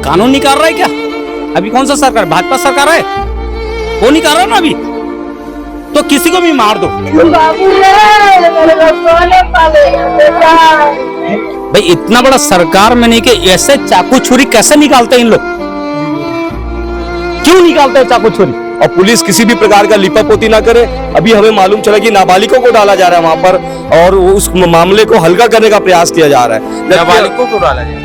कानून नहीं कर रहा है क्या? अभी कौन सा सरकार? भाजपा सरकार है, वो नहीं कर रहा ना अभी, तो किसी को भी मार दो। भाई इतना बड़ा सरकार में नहीं कि ऐसे चाकू छुरी कैसे निकालते हैं इन लोग? क्यों निकालते हैं चाकू छुरी? और पुलिस किसी भी प्रकार का लिपापोती ना करे। अभी हमें मालूम चला कि नाबालिगों को डाला जा रहा है वहां पर, और उस मामले को हल्का करने का प्रयास किया जा रहा है। नाबालिगों को डाला जाए,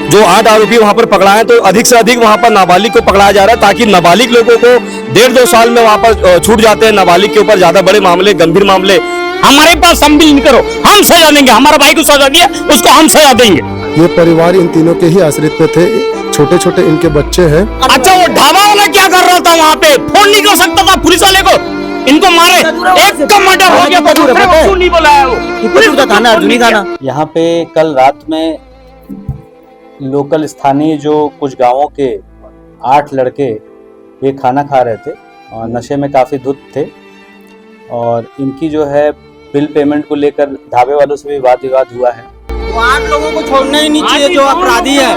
जो 8 आरोपी वहां पर पकड़ाए तो अधिक से अधिक वहां पर नाबालिग को पकड़ाया जा रहा है, ताकि नाबालिग लोगों को 1.5-2 साल में वहां पर छूट जाते हैं। नाबालिग के ऊपर ज्यादा बड़े मामले, गंभीर मामले हमारे पास हम भी करो, हम सजा देंगे। हमारा भाई को सजा दिया, उसको हम सजा देंगे। ये परिवार इन तीनों के ही आश्रित पे थे, छोटे छोटे इनके बच्चे हैं। अच्छा, वो ढाबा वाला क्या कर रहा था वहाँ पे? फोन नहीं कर सकता था पुलिस वाले को? इनको मारे, एक का मर्डर हो गया, क्यों नहीं बुलाया वो? थाना अर्जुनी थाना। यहाँ पे कल रात में लोकल स्थानीय जो कुछ गांवों के 8 लड़के ये खाना खा रहे थे और नशे में काफी धुत थे, और इनकी जो है बिल पेमेंट को लेकर ढाबे वालों से भी वाद विवाद हुआ है। 8 लोगों को छोड़ना ही नहीं चाहिए जो अपराधी है।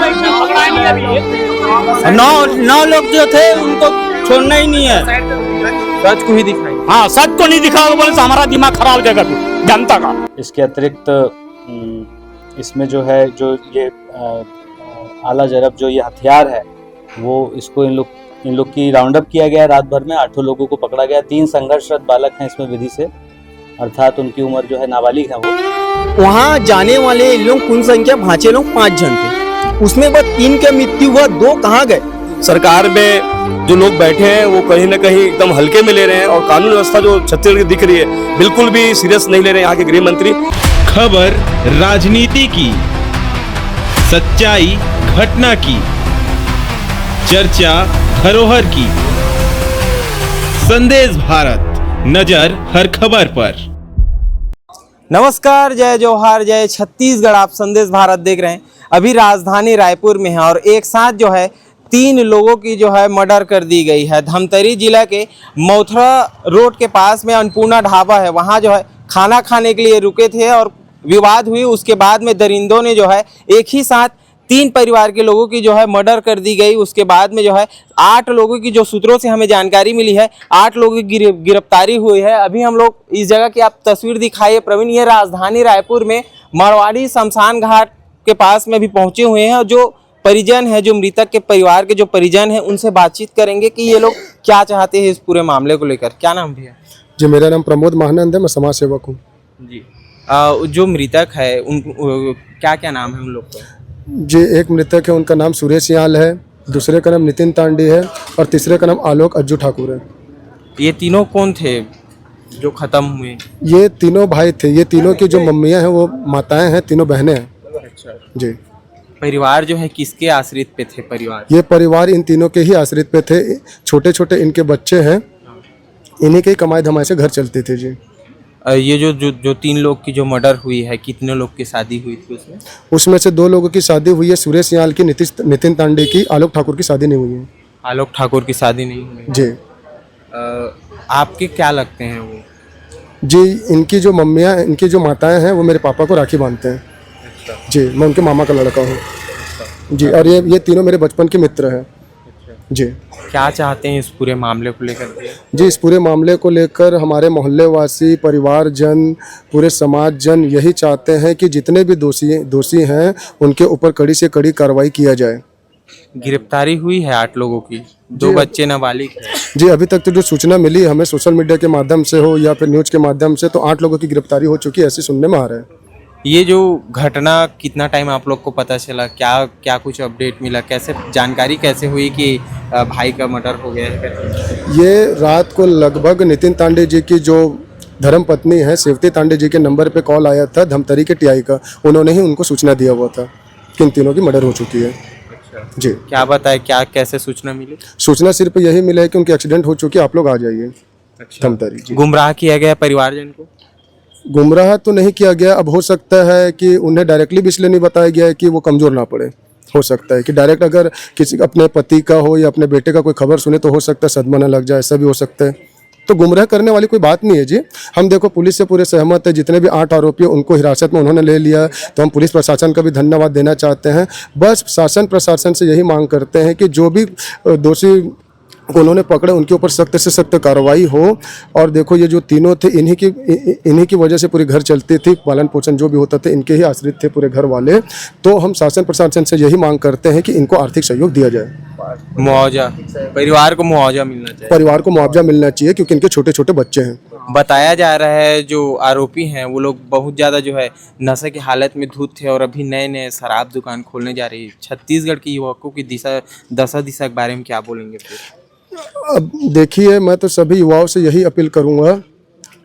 9 लोग जो थे उनको छोड़ना ही नहीं है। सच को ही दिखाई। हाँ, सच को नहीं दिखा बोले तो हमारा दिमाग खराब हो जाएगा जनता का। इसके अतिरिक्त इसमें जो है जो ये आला जरब जो ये हथियार है वो इसको इन लोग की राउंड अप किया गया रात भर में। 8 लोगों को पकड़ा गया। 3 संघर्षरत बालक हैं इसमें विधि से, अर्थात उनकी उम्र जो है नाबालिग है वो। वहाँ जाने वाले लोग कुल संख्या भांचे लोग 5 जन थे, उसमें बस 3 के मृत्यु हुआ, 2 कहाँ गए? सरकार में जो लोग बैठे हैं वो कहीं ना कहीं एकदम हल्के में ले रहे हैं, और कानून व्यवस्था जो छत्तीसगढ़ की दिख रही है बिल्कुल भी सीरियस नहीं ले रहे हैं यहाँ के गृह मंत्री। खबर राजनीति की, सच्चाई घटना की, चर्चा धरोहर की। संदेश भारत, नजर हर खबर पर। नमस्कार, जय जोहार, जय छत्तीसगढ़। आप संदेश भारत देख रहे हैं। अभी राजधानी रायपुर में है और एक साथ जो है 3 लोगों की जो है मर्डर कर दी गई है। धमतरी जिला के मौथरा रोड के पास में अन्नपूर्णा ढाबा है, वहाँ जो है खाना खाने के लिए रुके थे और विवाद हुई। उसके बाद में दरिंदों ने जो है एक ही साथ 3 परिवार के लोगों की जो है मर्डर कर दी गई। उसके बाद में जो है 8 लोगों की, जो सूत्रों से हमें जानकारी मिली है, 8 लोगों की गिरफ्तारी हुई है। अभी हम लोग इस जगह की आप तस्वीर दिखाइए प्रवीण, ये राजधानी रायपुर में मारवाड़ी शमशान घाट के पास में भी पहुंचे हुए हैं। जो परिजन है, जो मृतक के परिवार के जो परिजन हैं, उनसे बातचीत करेंगे कि ये लोग क्या चाहते हैं इस पूरे मामले को लेकर। क्या नाम भी है जी? मेरा नाम प्रमोद महानंद है, मैं समाज सेवक हूँ जी। जो मृतक है उन क्या क्या नाम है उन लोग का? जी, एक मृतक है, उनका नाम सुरेश याल है, दूसरे का नाम नितिन तांडी है और तीसरे का नाम आलोक अज्जू ठाकुर है। ये तीनों कौन थे जो खत्म हुए? ये तीनों भाई थे। ये तीनों की जो मम्मियाँ हैं वो माताएं हैं, तीनों बहनें हैं। अच्छा जी। परिवार जो है किसके आश्रित पे थे? परिवार ये परिवार इन तीनों के ही आश्रित पे थे। छोटे छोटे इनके बच्चे हैं, इन्हीं के कमाई धमाई से घर चलती थी जी। ये जो 3 लोग की जो मर्डर हुई है, कितने लोग की शादी हुई थी उसमें? उसमें से 2 लोगों की शादी हुई है, सुरेश याल की, नितिन तांडे की। आलोक ठाकुर की शादी नहीं हुई है। आलोक ठाकुर की शादी नहीं हुई जी। आपके क्या लगते हैं वो? जी, इनकी जो मम्मियाँ, इनकी जो माताएं हैं वो मेरे पापा को राखी बांधते हैं। अच्छा। जी, मैं उनके मामा का लड़का हूँ जी। और ये तीनों मेरे बचपन के मित्र हैं जी। क्या चाहते हैं इस पूरे मामले को लेकर? जी, इस पूरे मामले को लेकर हमारे मोहल्ले वासी, परिवार जन, पूरे समाज जन यही चाहते हैं कि जितने भी दोषी हैं उनके ऊपर कड़ी से कड़ी कार्रवाई किया जाए। गिरफ्तारी हुई है 8 लोगों की, 2 बच्चे नाबालिग हैं। जी, अभी तक तो जो सूचना मिली हमें सोशल मीडिया के माध्यम से हो या फिर न्यूज़ के माध्यम से, तो 8 लोगों की गिरफ्तारी हो चुकी है, ऐसे सुनने में आ रहा है। ये जो घटना कितना टाइम आप लोग को पता चला? क्या कुछ अपडेट मिला? कैसे जानकारी कैसे हुई कि भाई का मर्डर हो गया है? ये रात को लगभग नितिन तांडे जी की जो धर्म पत्नी है सेवती तांडे जी के नंबर पे कॉल आया था धमतरी के टीआई का। उन्होंने ही उनको सूचना दिया हुआ था कि इन तीनों की मर्डर हो चुकी है। अच्छा जी। क्या बताए, क्या कैसे सूचना मिली? सूचना सिर्फ यही मिला है कि उनकी एक्सीडेंट हो चुकी है, आप लोग आ जाइए। अच्छा। धमतरी जी। गुमराह किया गया परिवारजन को? गुमराह तो नहीं किया गया। अब हो सकता है कि उन्हें डायरेक्टली भी इसलिए नहीं बताया गया है कि वो कमज़ोर ना पड़े, हो सकता है कि डायरेक्ट अगर किसी अपने पति का हो या अपने बेटे का कोई खबर सुने तो हो सकता है सदमा न लग जाए, ऐसा भी हो सकता है। तो गुमराह करने वाली कोई बात नहीं है जी। हम देखो पुलिस से पूरे सहमत है, जितने भी 8 आरोपी हैं उनको हिरासत में उन्होंने ले लिया, तो हम पुलिस प्रशासन का भी धन्यवाद देना चाहते हैं। बस शासन प्रशासन से यही मांग करते हैं कि जो भी दोषी को उन्होंने पकड़े उनके ऊपर सख्त से सख्त कार्रवाई हो। और देखो ये जो तीनों थे इन्हीं की वजह से पूरी घर चलती थी, पालन पोषण जो भी होता था इनके ही आश्रित थे पूरे घर वाले। तो हम शासन प्रशासन से यही मांग करते हैं कि इनको आर्थिक सहयोग दिया जाए, मुआवजा, परिवार को मुआवजा मिलना चाहिए। परिवार को मुआवजा मिलना चाहिए क्योंकि इनके छोटे छोटे बच्चे हैं। बताया जा रहा है जो आरोपी हैं वो लोग बहुत ज़्यादा जो है नशे की हालत में धुत थे और अभी नए नए शराब दुकान खोलने जा रही है। छत्तीसगढ़ की युवकों की दशा दिशा के बारे में क्या बोलेंगे फिर? अब देखिए, मैं तो सभी युवाओं से यही अपील करूंगा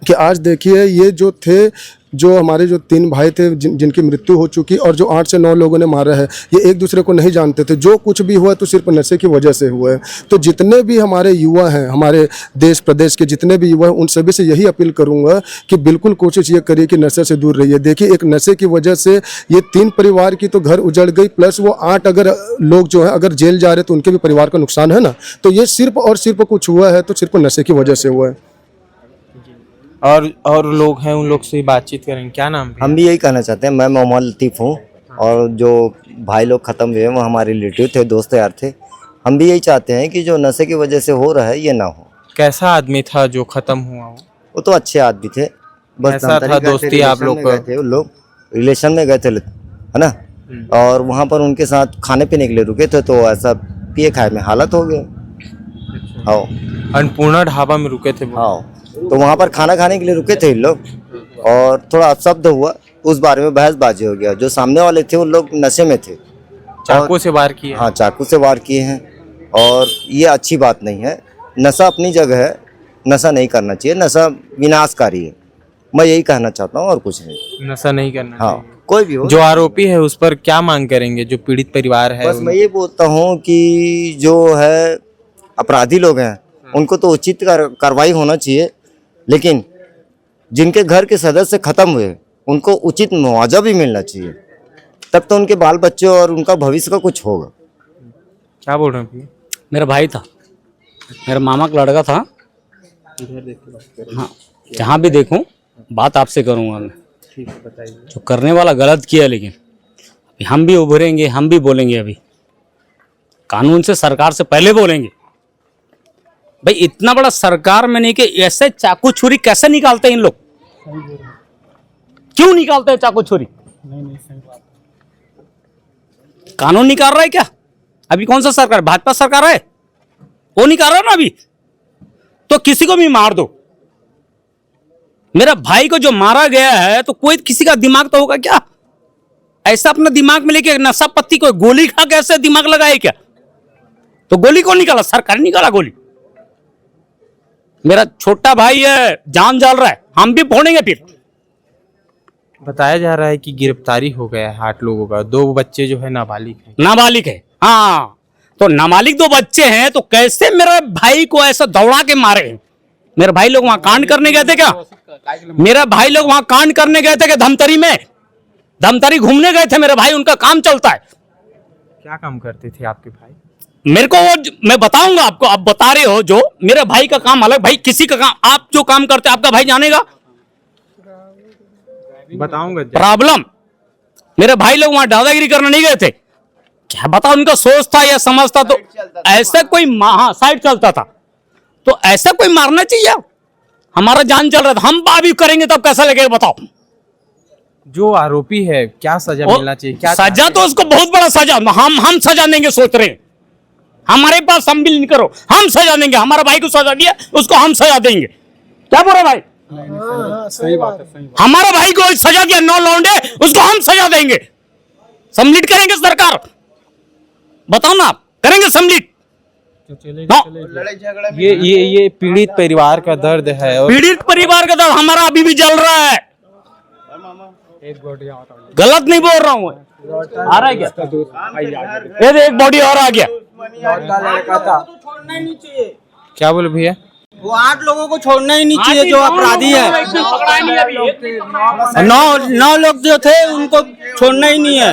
कि आज देखिए ये जो थे, जो हमारे जो 3 भाई थे जिनकी मृत्यु हो चुकी और जो 8 से 9 लोगों ने मारा है, ये एक दूसरे को नहीं जानते थे। जो कुछ भी हुआ तो सिर्फ नशे की वजह से हुआ है। तो जितने भी हमारे युवा हैं, हमारे देश प्रदेश के जितने भी युवा हैं, उन सभी से यही अपील करूंगा कि बिल्कुल कोशिश ये करिए कि नशे से दूर रहिए। देखिए एक नशे की वजह से ये 3 परिवार की तो घर उजड़ गई, प्लस वो 8 अगर लोग जो है अगर जेल जा रहे तो उनके भी परिवार का नुकसान है ना। तो ये सिर्फ और सिर्फ कुछ हुआ है तो सिर्फ नशे की वजह से हुआ है। और लोग हैं, उन लोग से बातचीत करेंगे। क्या नाम है? हम भी यही कहना चाहते हैं। मैं मोहम्मद लतीफ़ हूँ और जो भाई लोग ख़त्म हुए वो हमारे रिलेटिव थे, दोस्त यार थे। हम भी यही चाहते हैं कि जो नशे की वजह से हो रहा है ये ना हो। कैसा आदमी था जो खत्म हुआ? वो तो अच्छे आदमी थे, बस कैसा था दोस्ती आप लोग का? थे, वो लोग रिलेशन में गए थे, है ना। और वहाँ पर उनके साथ खाने पीने के लिए रुके थे तो ऐसा पिए खाए में हालत हो गया। हाँ, अन्नपूर्णा ढाबा में रुके थे वो। हाँ, तो वहाँ पर खाना खाने के लिए रुके थे इन लोग और थोड़ा अपशब्द हुआ, उस बारे में बहसबाजी हो गया। जो सामने वाले थे उन लोग नशे में थे, चाकू से वार किए। हाँ, चाकू से वार किए हैं और ये अच्छी बात नहीं है। नशा अपनी जगह है, नशा नहीं करना चाहिए, नशा विनाशकारी है। मैं यही कहना चाहता हूँ और कुछ नहीं। नशा नहीं करना चाहिए। हाँ, कोई भी हो। जो आरोपी है उस पर क्या मांग करेंगे? जो पीड़ित परिवार है बस मैं ये बोलता हूँ कि जो है अपराधी लोग हैं उनको तो उचित कार्रवाई होना चाहिए, लेकिन जिनके घर के सदस्य खत्म हुए उनको उचित मुआवजा भी मिलना चाहिए, तब तो उनके बाल बच्चे और उनका भविष्य का कुछ होगा। क्या बोल रहे हैं? मेरा भाई था, मेरा मामा का लड़का था। हाँ, जहाँ भी देखूं बात आपसे करूंगा मैं। ठीक है, बताइए। जो करने वाला गलत किया, लेकिन अभी हम भी उभरेंगे, हम भी बोलेंगे। अभी कानून से, सरकार से पहले बोलेंगे। भाई इतना बड़ा सरकार में नहीं कि ऐसे चाकू छुरी कैसे निकालते हैं इन लोग? क्यों निकालते हैं चाकू छुरी? कानून निकाल रहा है क्या? अभी कौन सा सरकार? भाजपा सरकार है, वो निकाल रहा है ना अभी। तो किसी को भी मार दो। मेरा भाई को जो मारा गया है तो कोई किसी का दिमाग तो होगा क्या? ऐसा अपना दिमाग में लेके नशा पत्ती को गोली खा के ऐसे दिमाग लगाए क्या? तो गोली कौन निकाला? सरकार निकाला गोली। मेरा छोटा भाई है, जान जल रहा है, हम भी फोड़ेंगे फिर। बताया जा रहा है कि गिरफ्तारी हो गया है 8 लोगों का। 2 बच्चे जो है नाबालिग है। नाबालिग है, हाँ। तो नाबालिग 2 बच्चे हैं तो कैसे मेरे भाई को ऐसा दौड़ा के मारे हैं? मेरे भाई लोग वहां कांड करने गए थे क्या? मेरा भाई लोग वहां कांड करने गए थे क्या? धमतरी में, धमतरी घूमने गए थे मेरे भाई, उनका काम चलता है। क्या काम करते थे आपके भाई? मेरे को वो मैं बताऊंगा आपको, आप बता रहे हो जो मेरे भाई का काम अलग, भाई किसी का काम, आप जो काम करते आपका भाई जानेगा? बताऊंगा। प्रॉब्लम मेरे भाई लोग वहां दादागिरी करने नहीं गए थे क्या? बता, उनका सोच था या समझ था तो ऐसा कोई साइड चलता था तो ऐसा कोई मारना चाहिए? हमारा जान चल रहा था, हम भी करेंगे तब कैसा लगेगा बताओ? जो आरोपी है क्या सजा मिलना चाहिए? क्या सजा? तो उसको बहुत बड़ा सजा, हम सजा देंगे सोच रहे हैं। हमारे पास हम बिल नहीं करो, हम सजा देंगे। हमारा भाई को सजा दिया, उसको हम सजा देंगे। क्या बोल रहे भाई? सही बात है। हमारा भाई को सजा दिया 9 लौंडे, उसको हम सजा देंगे। सम्मिलित करेंगे सरकार, बताओ ना, आप करेंगे सम्मिलित? ये पीड़ित परिवार का दर्द है। और पीड़ित परिवार का दर्द हमारा अभी भी जल रहा है। गलत नहीं बोल रहा हूँ, आ रहा है क्या? ये एक बॉडी और आ गया। क्या बोले भैया? वो 8 लोगों को छोड़ना ही नहीं चाहिए जो अपराधी है। 9 लोग जो थे उनको छोड़ना ही नहीं है।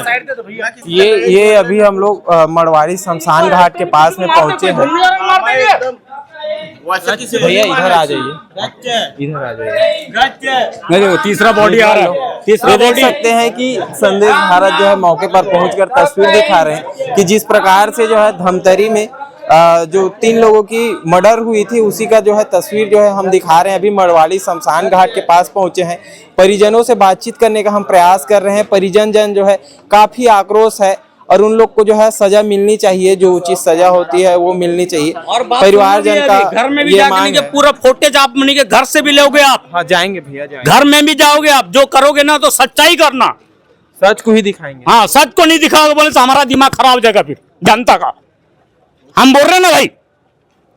ये अभी हम लोग मड़वाड़ी शमशान घाट के पास में पहुंचे हैं। भैया इधर आ जाइए, इधर आ जाइए। नहीं देखो तीसरा बॉडी आ रहा है, तीसरा ये देख बॉडी। सकते हैं कि संदेश भारत जो है मौके पर पहुंचकर तस्वीर दिखा रहे हैं कि जिस प्रकार से जो है धमतरी में जो 3 लोगों की मर्डर हुई थी उसी का जो है तस्वीर जो है हम दिखा रहे हैं। अभी मड़वाड़ी शमशान घाट के पास पहुंचे हैं, परिजनों से बातचीत करने का हम प्रयास कर रहे हैं। परिजन जो है काफी आक्रोश है और उन लोग को जो है सजा मिलनी चाहिए, जो उचित सजा होती है वो मिलनी चाहिए। और परिवारजन का घर में भी ये जाके मांग नहीं कि है। पूरा फुटेज आप मनी के घर से भी लोगे आप। हाँ जाएंगे भैया, जाएंगे। घर में भी जाओगे आप, जो करोगे ना तो सच्चाई करना, सच को ही दिखाएंगे। हाँ सच को नहीं दिखाओगे बोले तो हमारा दिमाग खराब हो जाएगा फिर जनता का। हम बोल रहे हैं ना भाई,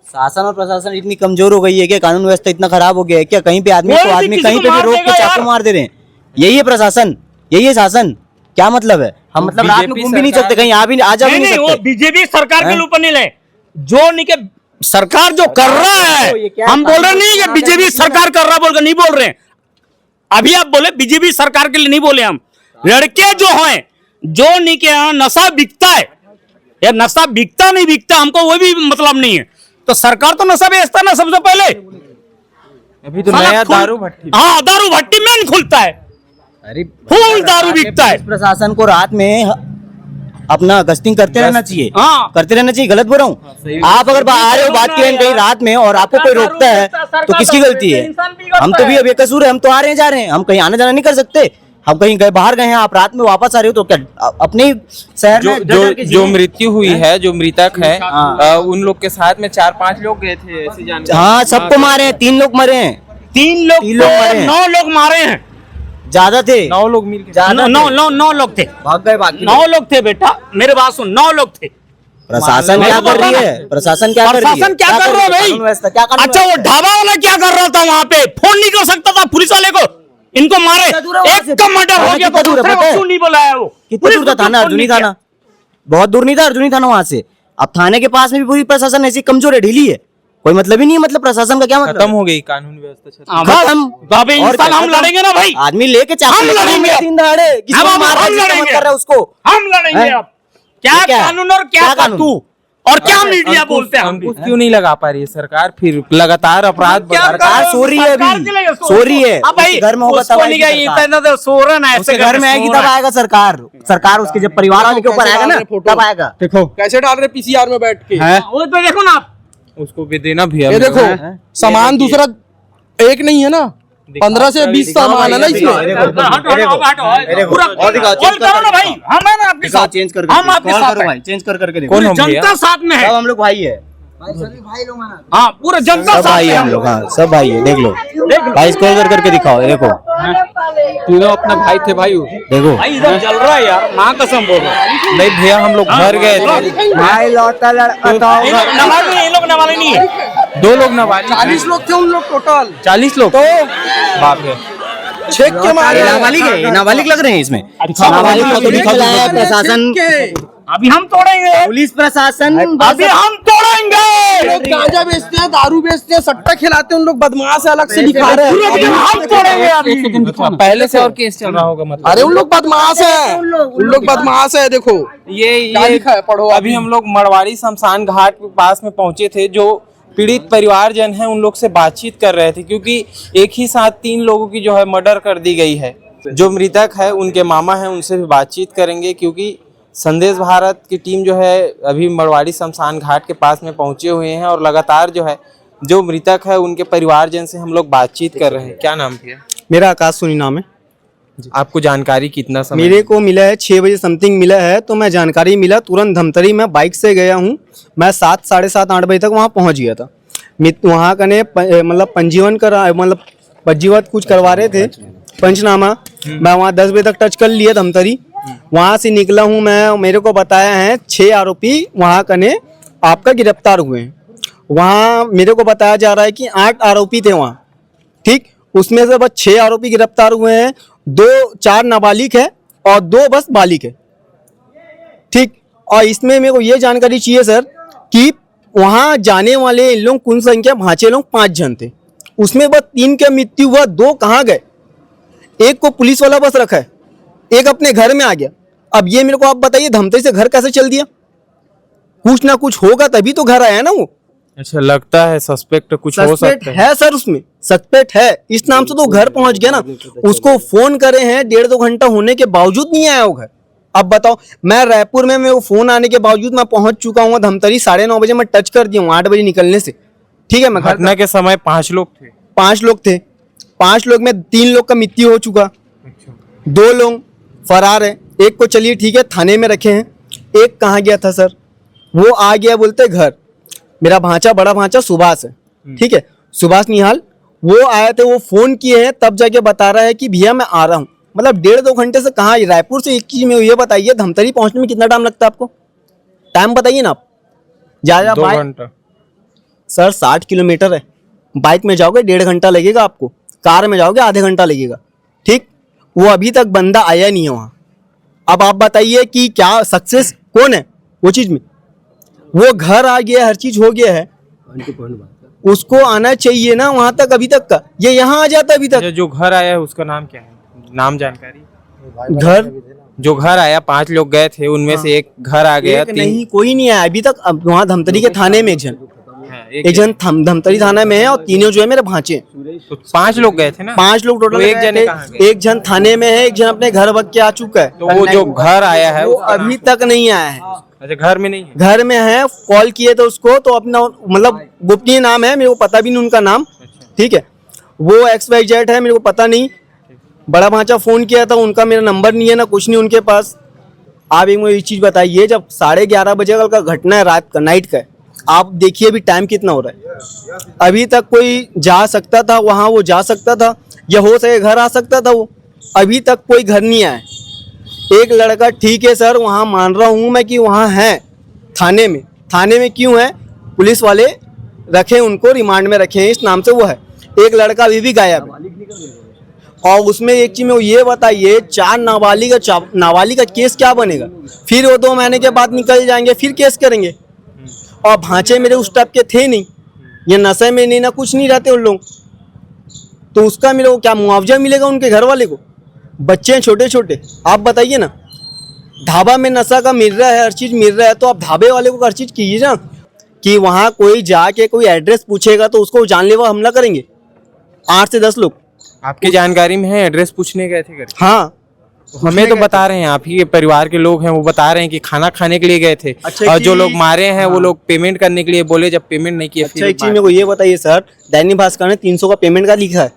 शासन और प्रशासन इतनी कमजोर हो गई है कि कानून व्यवस्था इतना खराब हो गया है क्या? कहीं पे आदमी कोई को भी आदमी किसी कहीं को पे भी मार रोक देगा के यार। चाकू मार दे रहे हैं। यही है प्रशासन, यही है शासन। क्या मतलब है? हम मतलब रात में बीजेपी घूम भी नहीं सरकार- सकते, कहीं आ भी आ जा भी नहीं नहीं नहीं वो सकते। बीजेपी सरकार के हैं? ऊपर नहीं ले, जो नहीं के सरकार जो कर रहा है, हम बोल रहे नहीं कि बीजेपी सरकार कर रहा बोल कर नहीं बोल रहे हैं। अभी आप बोले बीजेपी सरकार के लिए नहीं बोले हम, लड़के जो हैं जो नहीं के यहाँ नशा बिकता है या नशा बिकता नहीं बिकता हमको वो भी मतलब नहीं है, तो सरकार तो नशा बेचता ना सबसे पहले। अभी तो साला नया खुल- दारू भट्टी हाँ दारू भट्टी मेन खुलता है, अरे फुल दारू बिकता है। प्रशासन को रात में अपना गश्तिंग करते रहना चाहिए, हाँ। करते रहना चाहिए। गलत बोल रहा हूँ? आप अगर आ रहे हो बात की कहीं रात में और आपको कोई रोकता है तो किसकी गलती है? हम तो भी अब बेकसूर है, हम तो आ रहे हैं जा रहे हैं, हम कहीं आना जाना नहीं कर सकते। हम कहीं गए बाहर गए हैं, आप रात में वापस आ रहे हो तो क्या अपने ही शहर जो में जो के जो मृत्यु हुई है, जो मृतक है, हाँ। उन लोग के साथ में 4-5 लोग गए थे ऐसी जानकारी। हाँ सबको मारे हैं, 3 लोग मरे हैं, 3 लोग तीन लोग मरे हैं। 9 लोग मारे हैं, ज्यादा थे, 9 लोग मिल के ज्यादा नौ थे। नौ 9 लोग थे, भाग गए बाकी 9 लोग थे बेटा, मेरे बात सुन, 9 लोग थे। प्रशासन मेरे क्या को कर रही बताना। है? प्रशासन क्या कर रही है? प्रशासन क्या कर रहा है भाई? कानून व्यवस्था क्या कानून अच्छा वो व्यवस्था? ढाबा वाला क्या कर रहा था वहाँ पे? फोन नहीं कर सकता था पुलिस वाले को, इनको मारे, कितना दूर है वहाँ एक से? का मर्डर हो थाना गया कितना तो दूर है दूसरे पता है? को क्यों नहीं बुलाया वो? कितना पुलिस दूर था को थाना? क्यों अर्जुनी नहीं थाना बहुत दूर नहीं था, अर्जुनी थाना वहां से। अब थाने के पास में भी पूरी प्रशासन ऐसी कमजोर है, ढीली है, कोई मतलब ही नहीं है। मतलब प्रशासन का क्या मतलब? खत्म हो गई कानून व्यवस्था। किया? हाँ, खत्म। तो अबे और इंसान क्या हम खत्म? लड़ेंगे ना भाई, आदमी लेके चाकू हम लेके लड़ेंगे। घूम दिन दहाड़े किसी को हम मार रहा है, जिसका मन लड़ेंगे। कर रहा है उसको। हम लड़ेंगे हैं? अब। क्या ये क्या है? कानून और क्या क्या कानून? तू और क्या मीडिया बोलते हैं हम अंकुश क्यों नहीं लगा पा रही है सरकार? फिर लगातार अपराध क्या बढ़- कर रहे सरकार हो? सो रही है सरकार अभी, के लिए सो रही है। अब भाई उसके घर में होगा उसको तब नहीं आएगी क्या सरकार। इतना तो सो रहा है ना, उसके ऐसे घर में आएगी तब आएगा सरकार। सरकार उसके जब परिवार वाले के ऊपर आएगा ना तब आएगा। देखो कैसे डाल रहे पीसीआर में बैठ के वो तो देखो ना आप, उसको भी देना भैया। ये देखो सामान दूसरा एक नहीं है ना, 15 से 20 सामान है ना इसमें। हटो हटो पूरा और दिखाओ, कॉल करो ना भाई, हम है ना आपके दिखाओ, साथ, चेंज कर हम आपके साथ हैं। भाई, चेंज कर देखो। कौन पूरी हम भैया? जनता साथ में है, सब हम लोग भाई है, हाँ पूरा जनता सब साथ भाई में है है हम लोग। हाँ सब भाई है, देख लो भाई, स्क्रॉल करके दिखाओ, ये देखो तीनों अपना भाई थे भाई। देखो भाई इधर चल रहा है यार, माँ कसम बोल रहा हूँ। नहीं भैया हम लोग घर गए थे, भाई लौटा लड़का ये लोग नवाले नहीं, ये लोग नवाले नहीं है। 2 लोग नाबालिग 40 लोग थे उन लोग टोटल। 40 लोग तो बाप रे। छेक के मारे नाबालिग है, नाबालिग लग रहे हैं इसमें। नाबालिग को तो नहीं चलाया प्रशासन, अभी हम तोड़ेंगे, पुलिस प्रशासन। अभी हम तोड़ेंगे, लोग गांजा बेचते हैं, दारू बेचते हैं, सट्टा खिलाते हैं, उन लोग बदमाश है, अलग से दिखा रहे हैं। हम तोड़ेंगे अभी। पहले से और केस चल रहा होगा मतलब। अरे उन लोग बदमाश है, उन लोग बदमाश है। देखो क्या लिखा है, पढ़ो। अभी हम लोग मड़वाड़ी शमशान घाट के पास में पहुंचे थे, जो पीड़ित परिवारजन हैं उन लोग से बातचीत कर रहे थे, क्योंकि एक ही साथ 3 लोगों की जो है मर्डर कर दी गई है। जो मृतक है उनके मामा हैं, उनसे भी बातचीत करेंगे, क्योंकि संदेश भारत की टीम जो है अभी मड़वाड़ी शमशान घाट के पास में पहुंचे हुए हैं और लगातार जो है जो मृतक है उनके परिवारजन से हम लोग बातचीत कर रहे हैं। क्या नाम है? मेरा आकाश सोनी नाम है। आपको जानकारी कितना समय? मेरे को मिला है 6 बजे समथिंग मिला है, तो मैं जानकारी मिला तुरंत धमतरी में बाइक से गया हूँ। मैं 7, साढ़े 7, 8 बजे तक वहाँ पहुँच गया था। वहाँ कने मतलब पंजीवन मतलब पंजीवत कुछ करवा रहे थे, पंचनामा। मैं वहाँ 10 बजे तक टच कर लिया धमतरी। वहाँ से निकला हूँ मैं, मेरे को बताया है 6 आरोपी वहाँ कने आपका गिरफ्तार हुए हैं। वहाँ मेरे को बताया जा रहा है कि 8 आरोपी थे वहाँ, ठीक। उसमें से बस 6 आरोपी गिरफ्तार हुए हैं, 4 नाबालिग है और 2 बस बालिग है, ठीक। और इसमें मेरे को ये जानकारी चाहिए सर कि वहाँ जाने वाले इन लोग कुल संख्या भांचे लोग 5 जन थे, उसमें बस 3 की मृत्यु हुआ, 2 कहाँ गए? एक को पुलिस वाला बस रखा है, एक अपने घर में आ गया। अब ये मेरे को आप बताइए धमतरी से घर कैसे चल दिया? कुछ ना कुछ होगा तभी तो घर आया ना वो। अच्छा, लगता है सस्पेक्ट कुछ हो सस्पेक्ट सकता है। है सर, उसमें सस्पेक्ट है, इस नाम से तो घर पहुंच गया ना। उसको फोन करे हैं 1.5-2 घंटा होने के बावजूद नहीं आया वो घर। अब बताओ, मैं रायपुर में वो फोन आने के बावजूद मैं पहुंच चुका हूँ धमतरी 9:30 बजे मैं टच कर दिया हूँ 8 बजे निकलने से। ठीक है, मैं घर घटना के समय 5 लोग थे। 5 लोग थे। 5 लोग में 3 लोग का मृत्यु हो चुका, 2 लोग फरार है। एक को चलिए ठीक है थाने में रखे हैं। एक कहाँ गया था सर? वो आ गया बोलते घर। मेरा भांचा, बड़ा भांचा सुभाष है, ठीक है, सुभाष निहाल, वो आए थे, वो फोन किए हैं तब जाके बता रहा है कि भैया मैं आ रहा हूँ। मतलब 1.5-2 घंटे से कहाँ, रायपुर से एक चीज में ये बताइए धमतरी पहुंचने में कितना टाइम लगता है आपको? टाइम बताइए ना आप। ज्यादा 2 घंटा सर 60 किलोमीटर है, बाइक में जाओगे 1.5 घंटा लगेगा आपको, कार में जाओगे आधे घंटा लगेगा। ठीक, वो अभी तक बंदा आया नहीं है वहाँ। अब आप बताइए कि क्या सक्सेस कौन है वो चीज में? वो घर आ गया, हर चीज हो गया है, उसको आना चाहिए ना वहां तक। अभी तक का ये यहाँ आ जाता अभी तक। जो घर आया है उसका नाम क्या है? नाम जानकारी? घर जो घर आया 5 लोग गए थे उनमें से एक घर आ गया, एक नहीं, कोई नहीं आया अभी तक। अब वहाँ धमतरी के थाने में एक जन धमतरी थाना में है और तीनों जो है मेरे भांचे हैं। तो 5 लोग गए थे ना? 5 लोग टोटल। तो एक जने कहाँ गए? एक जन थाने में है, एक जन अपने घर वक्त के आ चुका है। तो वो जो घर आया है वो अभी तक नहीं आया है। अच्छा, घर में नहीं है? घर में है, कॉल किए थे उसको तो अपना मतलब गोपनीय नाम है, मेरे को पता भी नहीं उनका नाम। ठीक है, वो XYZ है, मेरे को पता नहीं। बड़ा भांचा फोन किया था, उनका मेरा नंबर नहीं है ना कुछ नहीं उनके पास। आप एक मुझे ये चीज बताइए, जब 11:30 बजे कल का घटना है, रात का, नाइट का है, आप देखिए अभी टाइम कितना हो रहा है। अभी तक कोई जा सकता था वहाँ, वो जा सकता था, या हो सके घर आ सकता था वो। अभी तक कोई घर नहीं आया। एक लड़का, ठीक है सर, वहाँ मान रहा हूँ मैं कि वहाँ है थाने में। थाने में क्यों है? पुलिस वाले रखे, उनको रिमांड में रखे हैं, इस नाम से वो है। एक लड़का अभी भी गायब है। और उसमें एक चीज में ये बताइए, 4 नाबालिग का केस क्या बनेगा? फिर वो 2 महीने के बाद निकल जाएंगे, फिर केस करेंगे। और भांचे मेरे उस टाइप के थे नहीं, ये नशे में नहीं ना कुछ नहीं रहते उन लोग, तो उसका मेरे को क्या मुआवजा मिलेगा उनके घर वाले को? बच्चे हैं छोटे छोटे, आप बताइए ना। ढाबा में नशा का मिल रहा है, हर चीज मिल रहा है, तो आप ढाबे वाले को हर चीज कीजिए ना। कि वहाँ कोई जाके कोई एड्रेस पूछेगा तो उसको जानलेवा हमला करेंगे 8 से 10 लोग। आपकी जानकारी में है एड्रेस पूछने गए थे घर? हाँ, हमें तो बता रहे हैं, आप ही के परिवार के लोग हैं वो बता रहे हैं कि खाना खाने के लिए गए थे। अच्छा, और जो लोग मारे हैं वो लोग पेमेंट करने के लिए बोले, जब पेमेंट नहीं किया। अच्छा, एक चीज मेरे को ये बताइए सर, दैनिक भास्कर ने 300 का पेमेंट का लिखा है,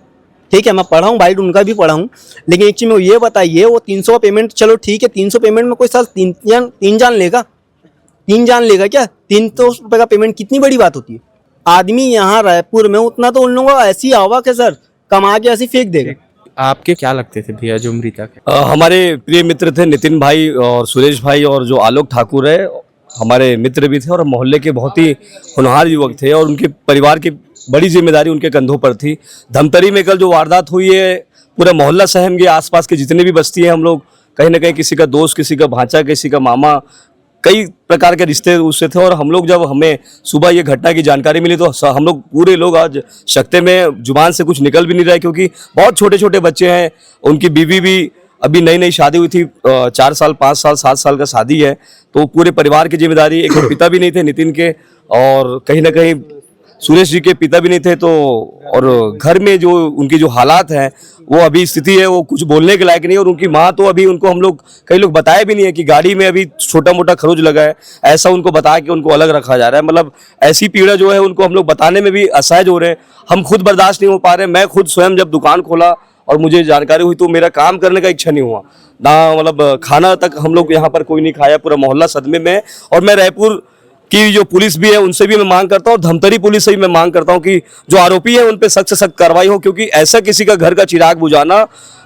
ठीक है, मैं पढ़ा हूँ, बाइट उनका भी पढ़ा हूँ, लेकिन एक चीज में ये बताइए, वो 300 का पेमेंट, चलो ठीक है, 300 पेमेंट में कोई साल 3 जान लेगा? 3 जान लेगा क्या? 300 रुपए का पेमेंट कितनी बड़ी बात होती है? आदमी यहाँ रायपुर में उतना तो उन लोगों का ऐसी आवक है सर, कमा के ऐसी फेंक देगा। आपके क्या लगते थे भैया जो मृतक है? हमारे प्रिय मित्र थे नितिन भाई और सुरेश भाई, और जो आलोक ठाकुर है हमारे मित्र भी थे, और मोहल्ले के बहुत ही होनहार युवक थे, और उनके परिवार की बड़ी जिम्मेदारी उनके कंधों पर थी। धमतरी में कल जो वारदात हुई है, पूरा मोहल्ला सहम गया। आसपास के जितने भी बस्ती हैं, हम लोग कहीं ना कहीं किसी का दोस्त, किसी का भांचा, किसी का मामा, कई प्रकार के रिश्ते उससे थे। और हम लोग जब हमें सुबह ये घटना की जानकारी मिली तो हम लोग पूरे लोग आज शक्ते में, जुबान से कुछ निकल भी नहीं रहा है, क्योंकि बहुत छोटे छोटे बच्चे हैं। उनकी बीवी भी अभी नई नई शादी हुई थी, 4 साल 5 साल 7 साल का शादी है, तो पूरे परिवार की जिम्मेदारी। एक पिता भी नहीं थे नितिन के, और कहीं ना कहीं सुरेश जी के पिता भी नहीं थे, तो और घर में जो उनकी जो हालात हैं, वो अभी स्थिति है वो कुछ बोलने के लायक नहीं। और उनकी माँ तो अभी, उनको हम लोग कई लोग बताए भी नहीं है कि गाड़ी में अभी छोटा मोटा खरोच लगा है, ऐसा उनको बता के उनको अलग रखा जा रहा है। मतलब ऐसी पीड़ा जो है उनको हम लोग बताने में भी असहज हो रहे हैं, हम खुद बर्दाश्त नहीं हो पा रहे। मैं खुद स्वयं जब दुकान खोला और मुझे जानकारी हुई तो मेरा काम करने का इच्छा नहीं हुआ ना, मतलब खाना तक हम लोग यहाँ पर कोई नहीं खाया, पूरा मोहल्ला सदमे में है। और मैं रायपुर की जो पुलिस भी है उनसे भी मैं मांग करता हूँ, और धमतरी पुलिस से भी मैं मांग करता हूँ कि जो आरोपी है उन पे सख्त से सख्त कार्रवाई हो, क्योंकि ऐसा किसी का घर का चिराग बुझाना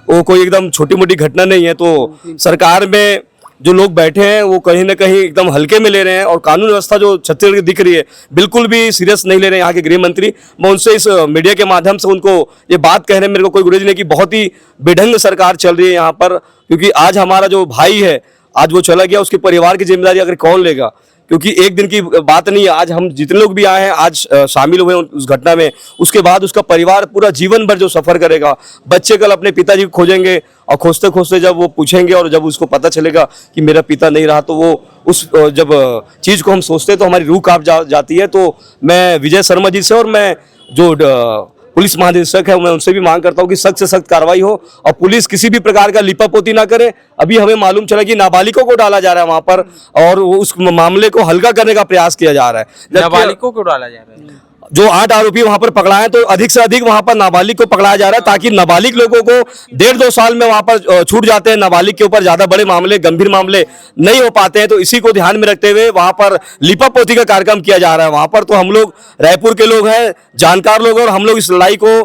वो कोई एकदम छोटी मोटी घटना नहीं है। तो सरकार में जो लोग बैठे हैं वो कहीं ना कहीं एकदम हल्के में ले रहे हैं, और कानून व्यवस्था जो छत्तीसगढ़ की दिख रही है बिल्कुल भी सीरियस नहीं ले रहे हैं यहाँ के गृह मंत्री। मैं उनसे इस मीडिया के माध्यम से उनको ये बात कह रहे हैं, मेरे को कोई गुरेज नहीं कि बहुत ही बेढंग सरकार चल रही है यहाँ पर। क्योंकि आज हमारा जो भाई है, आज वो चला गया, उसके परिवार की जिम्मेदारी अगर कौन लेगा? क्योंकि एक दिन की बात नहीं है। आज हम जितने लोग भी आए हैं, आज शामिल हुए उस घटना में, उसके बाद उसका परिवार पूरा जीवन भर जो सफर करेगा। बच्चे कल अपने पिताजी को खोजेंगे और खोजते खोजते जब वो पूछेंगे और जब उसको पता चलेगा कि मेरा पिता नहीं रहा, तो वो उस जब चीज को हम सोचते हैं तो हमारी रूह कांप जाती है। तो मैं विजय शर्मा जी से और मैं जो पुलिस महानिदेशक है, मैं उनसे भी मांग करता हूं कि सख्त से सख्त कार्रवाई हो और पुलिस किसी भी प्रकार का लिपापोती ना करे। अभी हमें मालूम चला कि नाबालिगों को डाला जा रहा है वहां पर और उस मामले को हल्का करने का प्रयास किया जा रहा है। नाबालिगों को डाला जा रहा है। जो 8 आरोपी वहां पर पकड़ाए तो अधिक से अधिक वहां पर नाबालिग को पकड़ाया जा रहा है, ताकि नाबालिग लोगों को 1.5-2 साल में वहां पर छूट जाते हैं। नाबालिग के ऊपर ज्यादा बड़े मामले, गंभीर मामले नहीं हो पाते हैं। तो इसी को ध्यान में रखते हुए वहां पर लिपापोती का कार्यक्रम किया जा रहा है वहां पर। तो हम लोग रायपुर के लोग हैं, जानकार लोग हैं, और हम लोग इस लड़ाई को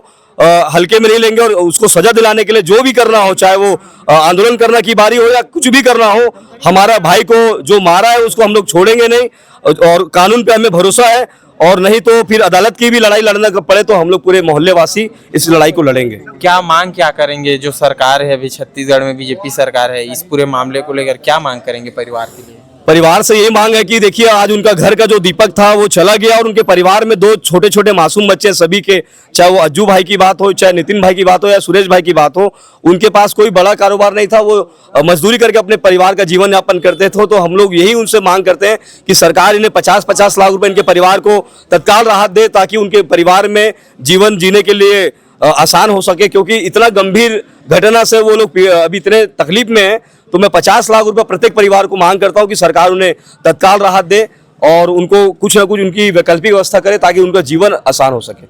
हल्के में नहीं लेंगे और उसको सजा दिलाने के लिए जो भी करना हो, चाहे वो आंदोलन करना की बारी हो या कुछ भी करना हो, हमारा भाई को जो मारा है उसको हम लोग छोड़ेंगे नहीं। और कानून पे हमें भरोसा है, और नहीं तो फिर अदालत की भी लड़ाई लड़ना पड़े तो हम लोग पूरे मोहल्ले वासी इस लड़ाई को लड़ेंगे। क्या मांग क्या करेंगे? जो सरकार है अभी छत्तीसगढ़ में बीजेपी सरकार है, इस पूरे मामले को लेकर क्या मांग करेंगे परिवार के लिए? परिवार से ये मांग है कि देखिए, आज उनका घर का जो दीपक था वो चला गया और उनके परिवार में 2 छोटे छोटे मासूम बच्चे, सभी के, चाहे वो अज्जू भाई की बात हो, चाहे नितिन भाई की बात हो या सुरेश भाई की बात हो, उनके पास कोई बड़ा कारोबार नहीं था। वो मजदूरी करके अपने परिवार का जीवन यापन करते थे। तो हम लोग यही उनसे मांग करते हैं कि सरकार इन्हें 50-50 लाख रुपए इनके परिवार को तत्काल राहत दे, ताकि उनके परिवार में जीवन जीने के लिए आसान हो सके। क्योंकि इतना गंभीर घटना से वो लोग अभी इतने तकलीफ में हैं। तो मैं 50 लाख रुपए प्रत्येक परिवार को मांग करता हूं कि सरकार उन्हें तत्काल राहत दे और उनको कुछ ना कुछ उनकी वैकल्पिक व्यवस्था करे, ताकि उनका जीवन आसान हो सके।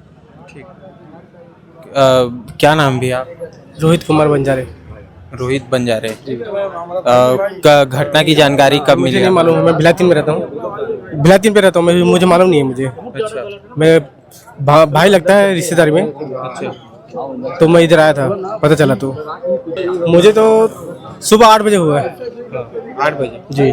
क्या नाम भी आप? रोहित कुमार बंजारे। रोहित बंजारे। घटना की जानकारी कब मिली? नहीं मालूम, मैं भिलातीन में रहता हूँ, भिलातीन पे रहता हूँ, मुझे मालूम नहीं है मुझे। अच्छा। मैं भाई लगता है रिश्तेदारी में। अच्छा। तो मैं इधर आया था, पता चला तो मुझे तो सुबह 8 बजे हुआ है। 8 बजे जी।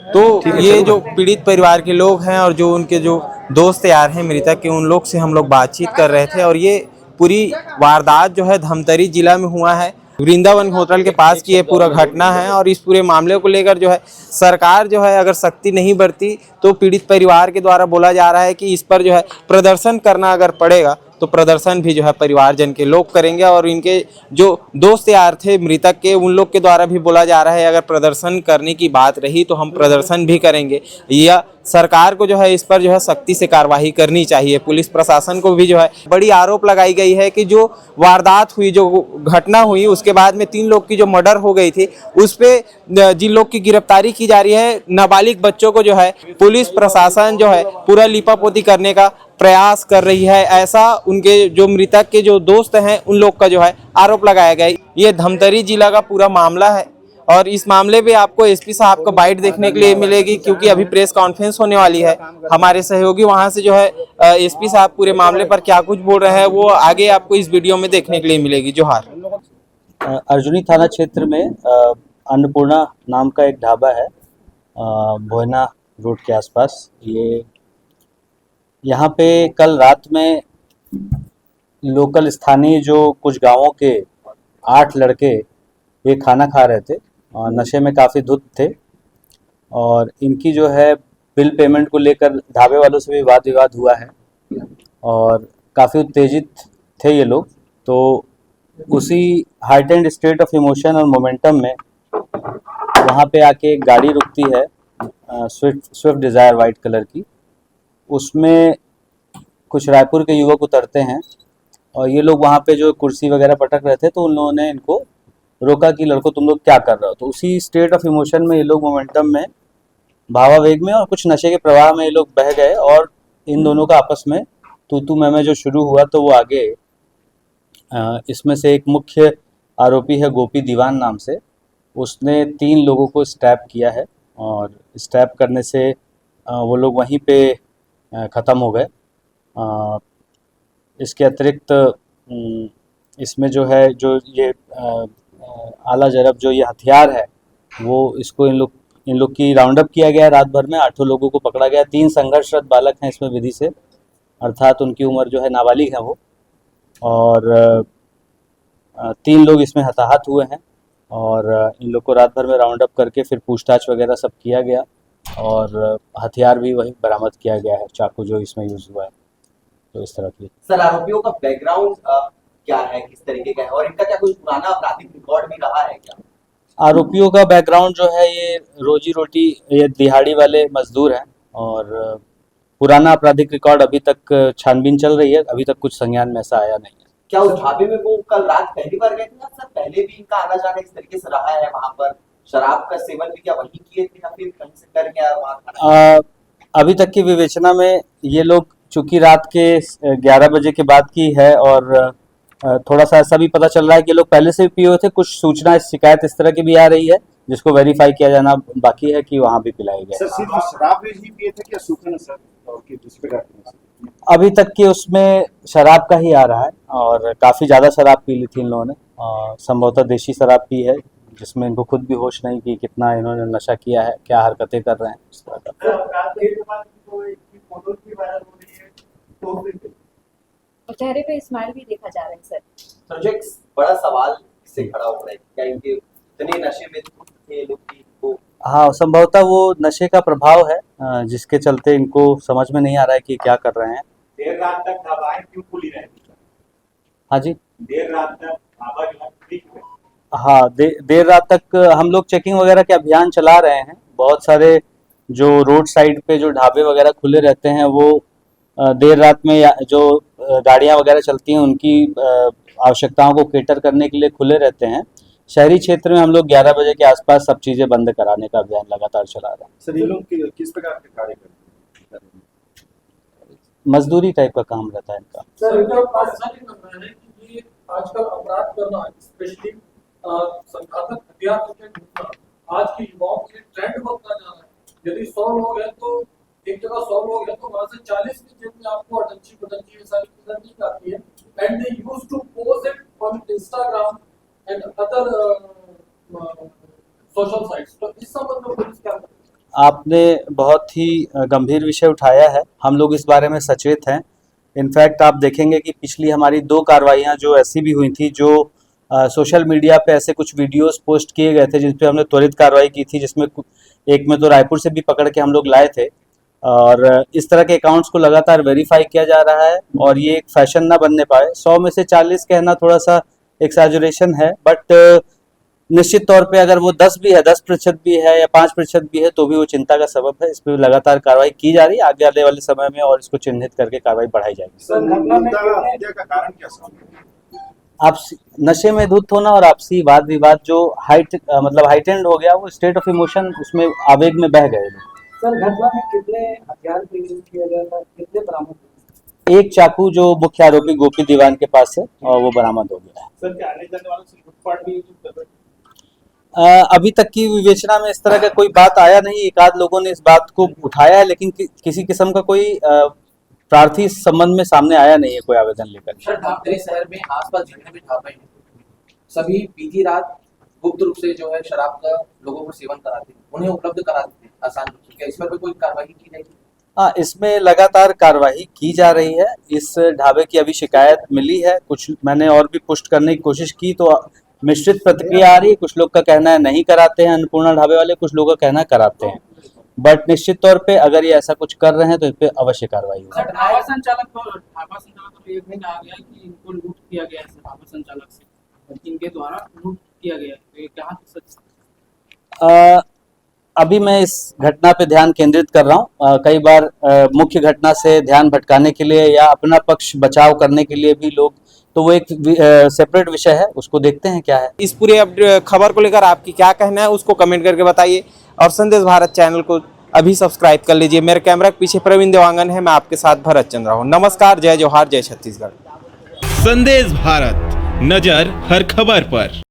तो ये जो पीड़ित परिवार के लोग हैं और जो उनके जो दोस्त यार हैं मृतक के, उन लोग से हम लोग बातचीत कर रहे थे। और ये पूरी वारदात जो है धमतरी जिला में हुआ है, वृंदावन होटल के पास की ये पूरा घटना है। और इस पूरे मामले को लेकर जो है सरकार जो है अगर सख्ती नहीं बरती तो पीड़ित परिवार के द्वारा बोला जा रहा है कि इस पर जो है प्रदर्शन करना अगर पड़ेगा तो प्रदर्शन भी जो है परिवारजन के लोग करेंगे। और इनके जो दोस्त यार थे मृतक के, उन लोग के द्वारा भी बोला जा रहा है अगर प्रदर्शन करने की बात रही तो हम प्रदर्शन भी करेंगे। या सरकार को जो है इस पर जो है सख्ती से कार्रवाई करनी चाहिए। पुलिस प्रशासन को भी जो है बड़ी आरोप लगाई गई है कि जो वारदात हुई, जो घटना हुई, उसके बाद में 3 लोग की जो मर्डर हो गई थी, उस पे जिन लोग की गिरफ्तारी की जा रही है, नाबालिग बच्चों को जो है पुलिस प्रशासन जो है पूरा लिपापोती करने का प्रयास कर रही है। ऐसा उनके जो मृतक के जो दोस्त हैं उन लोग का जो है आरोप लगाया गया। ये धमतरी जिला का पूरा मामला है और इस मामले पे आपको एसपी साहब का बाइट देखने के लिए मिलेगी, क्योंकि अभी प्रेस कॉन्फ्रेंस होने वाली है। हमारे सहयोगी वहां से जो है एसपी साहब पूरे मामले पर क्या कुछ बोल रहे हैं वो आगे आपको इस वीडियो में देखने के लिए मिलेगी। जोहार। अर्जुनी थाना क्षेत्र में अन्नपूर्णा नाम का एक ढाबा है, भोयना रोड के आसपास। यहाँ पे कल रात में लोकल स्थानीय जो कुछ गांवों के 8 लड़के ये खाना खा रहे थे और नशे में काफ़ी धुत थे। और इनकी जो है बिल पेमेंट को लेकर ढाबे वालों से भी वाद विवाद हुआ है और काफ़ी उत्तेजित थे ये लोग। तो उसी हाइटेंड स्टेट ऑफ इमोशन और मोमेंटम में वहाँ पे आके एक गाड़ी रुकती है, स्विफ्ट डिज़ायर वाइट कलर की। उसमें कुछ रायपुर के युवक उतरते हैं और ये लोग वहाँ पे जो कुर्सी वगैरह पटक रहे थे, तो उन लोगों ने इनको रोका कि लड़को तुम लोग क्या कर रहे हो। तो उसी स्टेट ऑफ इमोशन में ये लोग मोमेंटम में, भावावेग में और कुछ नशे के प्रवाह में ये लोग बह गए और इन दोनों का आपस में तू मैं जो शुरू हुआ। तो वो आगे इसमें से एक मुख्य आरोपी है गोपी दीवान नाम से, उसने 3 लोगों को स्टैप किया है और स्टैप करने से वो लोग वहीं पे ख़त्म हो गए। इसके अतिरिक्त इसमें जो है जो ये आला जरब जो ये हथियार है वो इसको इन लोग की राउंड अप किया गया रात भर में। 8 लोगों को पकड़ा गया। 3 संघर्षरत बालक हैं इसमें विधि से, अर्थात उनकी उम्र जो है नाबालिग है वो। और 3 लोग इसमें हताहत हुए हैं और इन लोग को रात भर में राउंड अप करके फिर पूछताछ वगैरह सब किया गया और हथियार भी वही बरामद किया गया है, चाकू जो इसमें यूज़ हुआ है। तो इस तरह की। सर आरोपियों का बैकग्राउंड क्या है, किस तरीके का है और इनका क्या कोई पुराना आपराधिक रिकॉर्ड भी रहा है क्या? आरोपियों का बैकग्राउंड जो है ये रोजी रोटी, ये दिहाड़ी वाले मजदूर हैं और पुराना आपराधिक रिकॉर्ड अभी तक छानबीन चल रही है, अभी तक कुछ संज्ञान में ऐसा आया नहीं है। क्या उस ढाबे में वो कल रात पहली बार गए थे या सर पहले भी इनका आना जाना इस तरीके से रहा है? वहां पर शराब का सेवन भी क्या वही किए थे या फिर कहीं से कर गया वहां खाना? अभी तक की विवेचना में ये लोग चूंकि रात के 11 बजे के बाद की है और थोड़ा सा ऐसा भी पता चल रहा है कि लोग पहले से भी पिए हुए थे, कुछ सूचना शिकायत इस तरह की भी आ रही है जिसको वेरीफाई किया जाना बाकी है कि वहाँ भी पिलाया गया। सर सिर्फ शराब ही पिए थे क्या सूखा ना सर और कि दूसरे प्रकार की? अभी तक के उसमें शराब का ही आ रहा है और काफ़ी ज़्यादा शराब पी ली थी इन लोगों ने, संभवतः देशी शराब पी है जिसमें इनको खुद भी होश नहीं कि कितना इन्होंने नशा किया है, क्या हरकतें कर रहे हैं इस तरह का। और चेहरे पे स्माइल भी देखा जा रहा है सर। सर जो एक बड़ा सवाल इससे खड़ा हो रहा है, क्या इनके इतने नशे में थे लोग कि वो? हाँ, संभवतः वो नशे का प्रभाव है जिसके चलते इनको समझ में नहीं आ रहा है कि क्या कर रहे हैं। देर रात तक ढाबाएं क्यों खुली रहती? हाँ जी, देर रात तक ढाबा जो है खुली क्यों? हाँ, देर रात तक हम लोग चेकिंग वगैरह के अभियान चला रहे हैं। बहुत सारे जो रोड साइड पे जो ढाबे वगैरह खुले रहते हैं वो देर रात में जो गाड़ियां वगैरह चलती हैं उनकी आवश्यकताओं को केटर करने के लिए खुले रहते हैं। शहरी क्षेत्र में हम लोग 11 बजे के आसपास सब चीज़ें बंद कराने का अभियान लगातार चला रहे हैं। सर ये लोग किस प्रकार के कार्य करते हैं? मजदूरी टाइप का काम रहता है इनका। सर इनका ऐसा भी कहना है कि ये आजकल अपराध करना, स्पेशली संघातक हथियार करके ढूंढना आज के युवाओं के लिए ट्रेंड बनता जा रहा है। यदि 100 लोग हैं तो एक जगह 100 लोग हैं तो वहां से 40 की जेब में आपको अटंची पटंची ये सारी चीजें नहीं आती है। And they used to post it on Instagram and other social sites. तो इस संबंध में पुलिस क्या कर रही है? आपने बहुत ही गंभीर विषय उठाया है, हम लोग इस बारे में सचेत हैं। इनफैक्ट आप देखेंगे कि पिछली हमारी 2 कार्रवाइयाँ जो ऐसी भी हुई थी, जो सोशल मीडिया पे ऐसे कुछ वीडियोस पोस्ट किए गए थे जिस पे हमने त्वरित कार्रवाई की थी, जिसमें एक में तो रायपुर से भी पकड़ के हम लोग लाए थे और इस तरह के अकाउंट्स को लगातार वेरीफाई किया जा रहा है और ये एक फैशन ना बनने पाए। 100 में से 40 कहना थोड़ा सा एक्सैजरेशन है, बट निश्चित तौर पे अगर वो 10 भी है, 10% भी है या 5% भी है तो भी वो चिंता का सबब है। इस पर लगातार कार्रवाई की जा रही है, आगे आने वाले समय में और इसको चिन्हित करके कार्रवाई बढ़ाई जाएगी। सर हत्या का कारण क्या समझते हैं? आपसी नशे में धुत होना और आपसी वाद विवाद जो हाइटेंड हो गया, वो स्टेट ऑफ इमोशन, उसमें आवेग में बह गए। सर घटना में कितने हथियार का यूज किया गया था, कितने बरामद हुए? एक चाकू जो मुख्य आरोपी गोपी दीवान के पास है और वो बरामद हो गया है। सर क्या आने जाने वालों से लूटपाट भी कर रहे हैं? अभी तक की विवेचना में इस तरह का कोई बात आया नहीं। एक आध लोगों ने इस बात को उठाया है, लेकिन किसी किस्म का कोई प्रार्थी इस संबंध में सामने आया नहीं है कोई आवेदन लेकर। सर धमतरी शहर में आसपास जितने भी ढाबे हैं सभी बीती रात गुप्त रूप से जो है शराब का लोगों को सेवन कराते हैं, उन्हें उपलब्ध कराते हैं आसान रूप से। क्या इस पर कोई कार्रवाई की जाएगी? हाँ, इसमें लगातार कार्रवाई की जा रही है। इस ढाबे की अभी शिकायत मिली है, कुछ मैंने और भी पुष्ट करने की कोशिश की तो मिश्रित प्रतिक्रिया आ रही है। कुछ लोग का कहना है नहीं कराते हैं अन्नपूर्णा ढाबे वाले, कुछ लोगों का कहना है कराते हैं, बट निश्चित तौर पे अगर ये ऐसा कुछ कर रहे हैं तो इस पे अवश्य कार्रवाई होगी। ढाबा संचालक को ये भी कहा गया कि इनको लूट किया गया है, ढाबा संचालक से इनके द्वारा लूट किया गया है, तो ये कहाँ तक सच? अभी मैं इस घटना पे ध्यान केंद्रित कर रहा हूँ। कई बार मुख्य घटना से ध्यान भटकाने के लिए या अपना पक्ष बचाव करने के लिए भी लोग, तो वो एक सेपरेट विषय है, उसको देखते हैं क्या है। इस पूरे खबर को लेकर आपकी क्या कहना है उसको कमेंट करके बताइए और संदेश भारत चैनल को अभी सब्सक्राइब कर लीजिए। मेरे कैमरा के पीछे प्रवीण देवांगन है, मैं आपके साथ भरत चंद्रा हूँ। नमस्कार, जय जोहार, जय छत्तीसगढ़। संदेश भारत, नजर हर खबर पर।